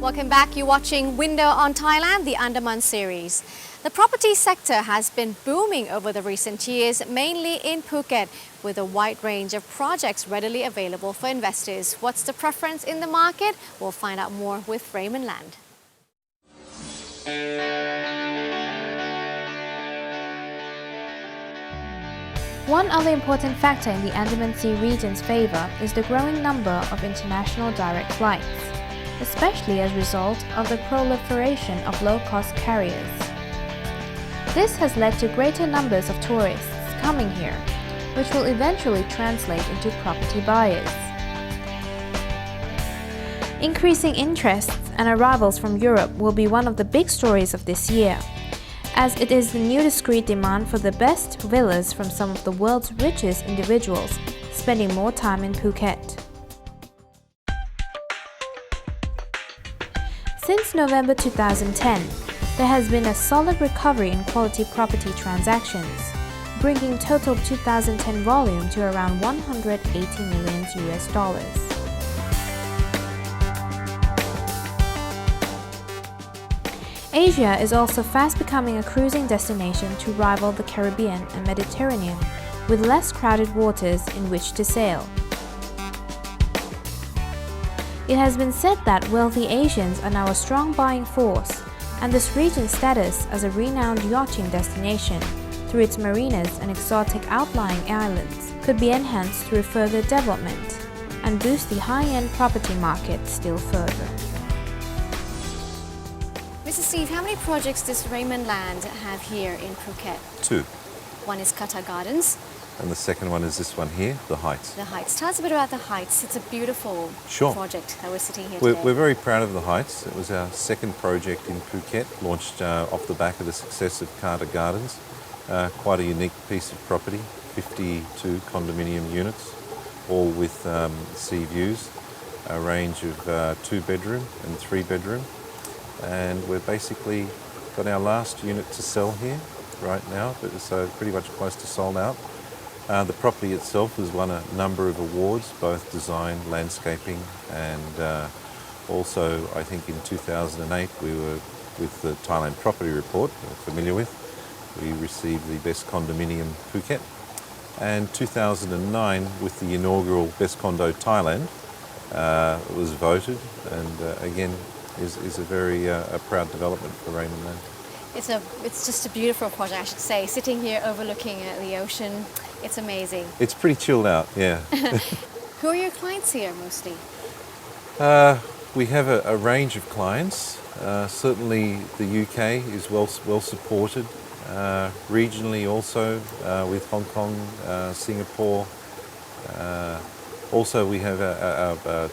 Welcome back. You're watching Window on Thailand, the Andaman series. The property sector has been booming over the recent years, mainly in Phuket, with a wide range of projects readily available for investors. What's the preference in the market? We'll find out more with Raymond Land. One other important factor in the Andaman Sea region's favor is the growing number of international direct flights, especially as a result of the proliferation of low-cost carriers. This has led to greater numbers of tourists coming here, which will eventually translate into property buyers. Increasing interests and arrivals from Europe will be one of the big stories of this year, as it is the new discrete demand for the best villas from some of the world's richest individuals spending more time in Phuket. Since November 2010, there has been a solid recovery in quality property transactions, bringing total 2010 volume to around $180 million US. Asia is also fast becoming a cruising destination to rival the Caribbean and Mediterranean, with less crowded waters in which to sail. It has been said that wealthy Asians are now a strong buying force, and this region's status as a renowned yachting destination, through its marinas and exotic outlying islands, could be enhanced through further development and boost the high-end property market still further. Mr. Steve, how many projects does Raymond Land have here in Phuket? 2. One is Kata Gardens. And the second one is this one here, The Heights. The Heights. Tell us a bit about The Heights. It's a beautiful project that we're sitting here today. We're very proud of The Heights. It was our second project in Phuket, launched off the back of the success of Kata Gardens. Quite a unique piece of property, 52 condominium units, all with sea views, a range of 2-bedroom and 3-bedroom. And we've basically got our last unit to sell here right now, but it's pretty much close to sold out. The property itself has won a number of awards, both design, landscaping, and also I think in 2008 we were with the Thailand Property Report, you're familiar with. We received the Best Condominium Phuket, and 2009 with the inaugural Best Condo Thailand, it was voted, and again is a very proud development for Raymond Land. It's just a beautiful project, I should say. Sitting here overlooking the ocean, it's amazing. It's pretty chilled out, yeah. Who are your clients here mostly? We have a range of clients. Certainly the UK is well supported. Regionally also with Hong Kong, Singapore. Also we have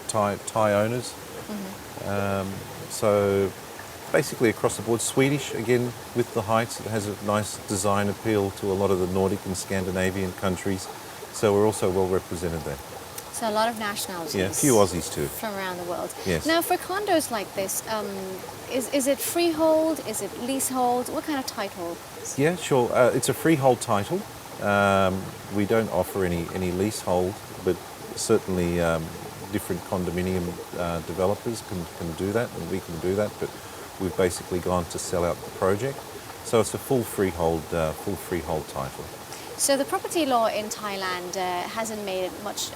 Thai owners. Mm-hmm. So basically across the board. Swedish, again, with The Heights, it has a nice design appeal to a lot of the Nordic and Scandinavian countries. So we're also well represented there. So a lot of nationalities. Yeah, a few Aussies too. From around the world. Yes. Now for condos like this, is it freehold? Is it leasehold? What kind of title? Yeah, sure. It's a freehold title. We don't offer any leasehold, but certainly different condominium developers can do that, and we can do that. But we've basically gone to sell out the project, so it's a full freehold title. So the property law in Thailand hasn't made it much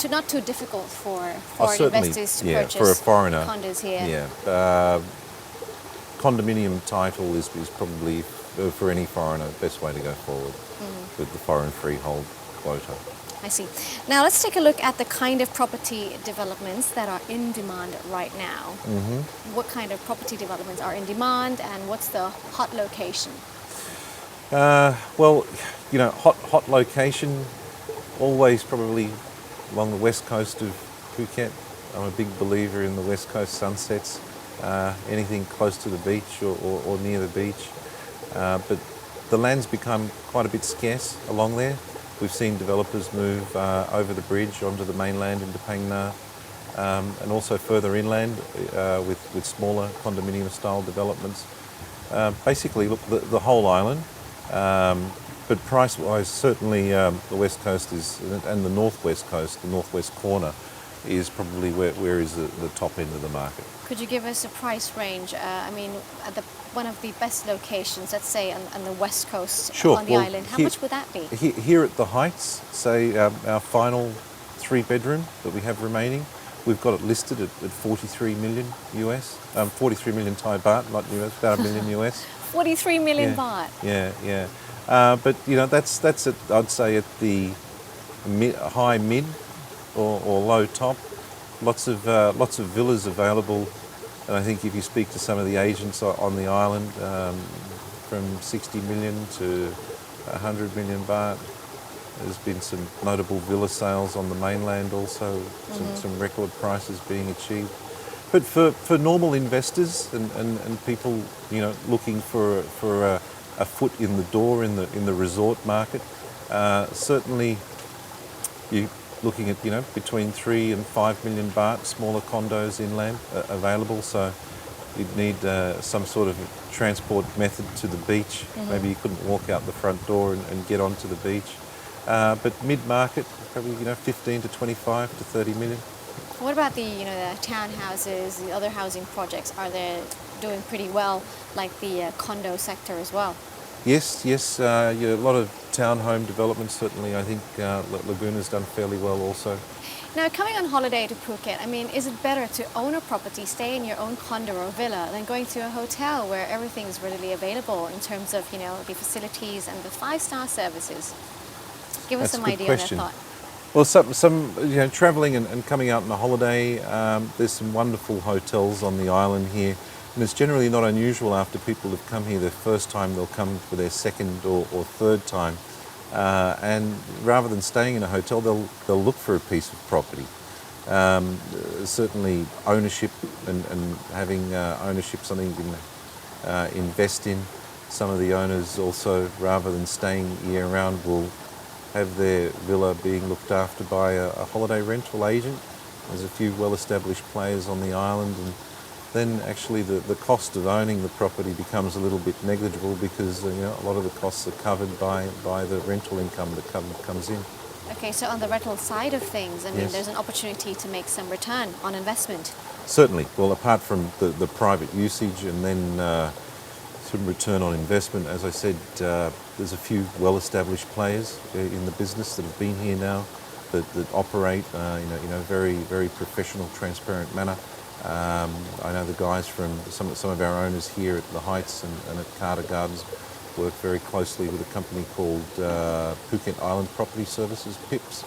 not too difficult for investors to purchase for a foreigner, condos here. Yeah, condominium title is probably for any foreigner the best way to go forward with the foreign freehold quota. I see. Now let's take a look at the kind of property developments that are in demand right now. Mm-hmm. What kind of property developments are in demand, and what's the hot location? Well, you know, hot location, always probably along the west coast of Phuket. I'm a big believer in the west coast sunsets, anything close to the beach or near the beach. But the land's become quite a bit scarce along there. We've seen developers move over the bridge onto the mainland into Phang Nga, and also further inland with smaller condominium style developments. Basically, look, the whole island. But price-wise, certainly the west coast and the northwest coast, the northwest corner, is probably where is the top end of the market. Could you give us a price range? I mean, at one of the best locations, let's say on the west coast Sure. on the island, how much would that be? Here at the Heights, say our final 3-bedroom that we have remaining, we've got it listed at 43 million US, 43 million Thai baht, not US, about $1 million US. 43 million baht. Yeah. But that's at, I'd say at the high mid or low top. Lots of villas available, and I think if you speak to some of the agents on the island, from 60 million to 100 million baht. There's been some notable villa sales on the mainland also, some record prices being achieved. But for normal investors and people looking for a foot in the door in the resort market, certainly you're looking at between 3 and 5 million baht, smaller condos inland available. So you'd need some sort of transport method to the beach. Maybe you couldn't walk out the front door and get onto the beach. But mid-market, probably 15 to 25 to 30 million. What about the the townhouses, the other housing projects? Are they doing pretty well, like the condo sector as well? Yes. A lot of townhome developments. Certainly, I think Laguna's done fairly well also. Now, coming on holiday to Phuket, I mean, is it better to own a property, stay in your own condo or villa, than going to a hotel where everything is readily available in terms of the facilities and the 5-star services? Give us some idea on that thought. Well, some travelling and coming out on a holiday, there's some wonderful hotels on the island here, and it's generally not unusual after people have come here their first time, they'll come for their second or third time, and rather than staying in a hotel, they'll look for a piece of property. Certainly ownership and having ownership, something you can invest in. Some of the owners also, rather than staying year round, will have their villa being looked after by a holiday rental agent. There's a few well-established players on the island, and then actually the cost of owning the property becomes a little bit negligible because a lot of the costs are covered by the rental income that comes in. Okay, so on the rental side of things, I mean, Yes. there's an opportunity to make some return on investment. Certainly. Well, apart from the private usage and then some return on investment, as I said, there's a few well-established players in the business that have been here now that operate in a very, very professional, transparent manner. I know the guys from some of our owners here at the Heights and at Carter Gardens work very closely with a company called Phuket Island Property Services, PIPS.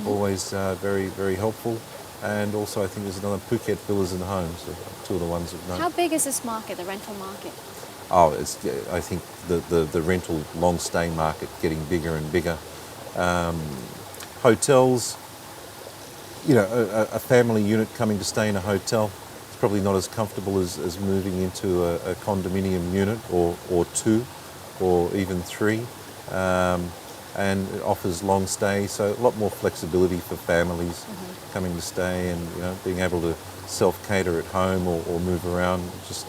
Always very, very helpful. And also I think there's another Phuket Villas and Homes, two of the ones that know. How big is this market, the rental market? Oh, I think the rental long stay market getting bigger and bigger. Hotels, a family unit coming to stay in a hotel is probably not as comfortable as moving into a condominium unit or 2 or even 3. And it offers long stay, so a lot more flexibility for families coming to stay and being able to self-cater at home or move around, just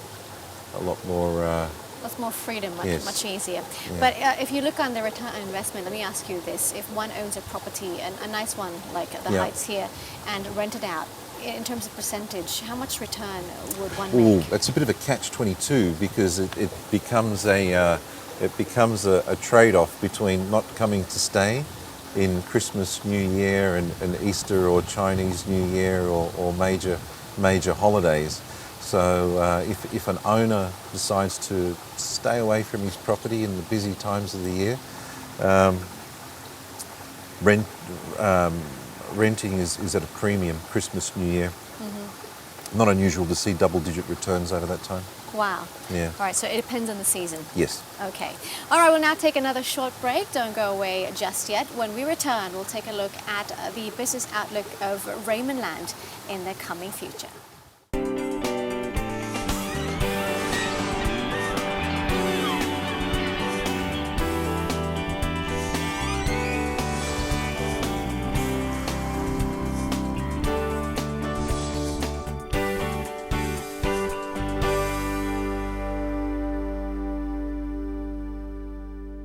a lot more... Lots more freedom, Yes. much easier. Yeah. But if you look on the return on investment, let me ask you this. If one owns a property, a nice one like the Yeah. Heights here, and rent it out, in terms of percentage, how much return would one Ooh, make? that's a bit of a catch-22 because it becomes a trade-off between not coming to stay in Christmas, New Year and Easter or Chinese New Year or major holidays. So if an owner decides to stay away from his property in the busy times of the year, renting is at a premium, Christmas, New Year. Not unusual to see double-digit returns over that time. Wow. Yeah. All right, so it depends on the season. Yes. Okay. All right, we'll now take another short break. Don't go away just yet. When we return, we'll take a look at the business outlook of Raymond Land in the coming future.